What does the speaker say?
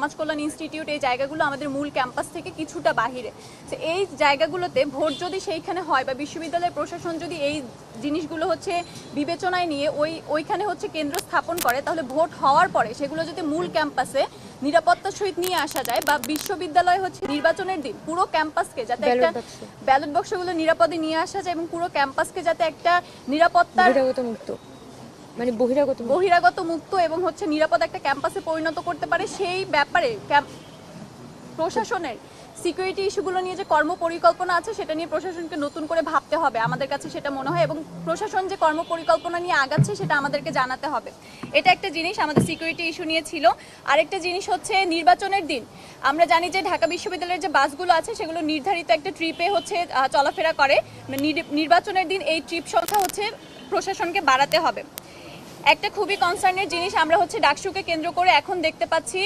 সমাজ কল্যাণ ইনস্টিটিউট, এই জায়গাগুলো আমাদের মূল ক্যাম্পাস থেকে কিছুটা বাহিরে। তো এই জায়গাগুলোতে ভোট যদি সেইখানে হয় বা বিশ্ববিদ্যালয়ের প্রশাসন যদি এই জিনিসগুলো হচ্ছে বিবেচনায় নিয়ে ওইখানে হচ্ছে কেন্দ্র স্থাপন করে, তাহলে ভোট হওয়ার পরে সেগুলো যদি মূল ক্যাম্পাসে নিরাপত্তার সহিত নিয়ে আসা যায়, বা বিশ্ববিদ্যালয় হচ্ছে নির্বাচনের দিন পুরো ক্যাম্পাসকে যাতে একটা ব্যালট বক্সগুলো নিরাপদে নিয়ে আসা যায় এবং পুরো ক্যাম্পাসকে যাতে একটা নিরাপত্তার মুক্ত মানে বহিরাগত মুক্ত এবং হচ্ছে নিরাপদ একটা ক্যাম্পাসে পরিণত করতে পারে, সেই ব্যাপারে প্রশাসনের সিকিউরিটি ইস্যুগুলো নিয়ে যে কর্মপরিকল্পনা আছে সেটা নিয়ে প্রশাসনকে নতুন করে ভাবতে হবে, আমাদের কাছে সেটা মনে হয়। এবং প্রশাসন যে কর্মপরিকল্পনা নিয়ে আগাচ্ছে সেটা আমাদেরকে জানাতে হবে। এটা একটা জিনিস আমাদের সিকিউরিটি ইস্যু নিয়ে ছিল। আরেকটা জিনিস হচ্ছে নির্বাচনের দিন আমরা জানি যে ঢাকা বিশ্ববিদ্যালয়ের যে বাসগুলো আছে সেগুলো নির্ধারিত একটা ট্রিপে হচ্ছে চলাফেরা করে। নির্বাচনের দিন এই ট্রিপ সংখ্যা হচ্ছে প্রশাসনকে বাড়াতে হবে। একটা খুবই কনসার্নের জিনিস আমরা হচ্ছে ডাকসুকে কেন্দ্র করে এখন দেখতে পাচ্ছি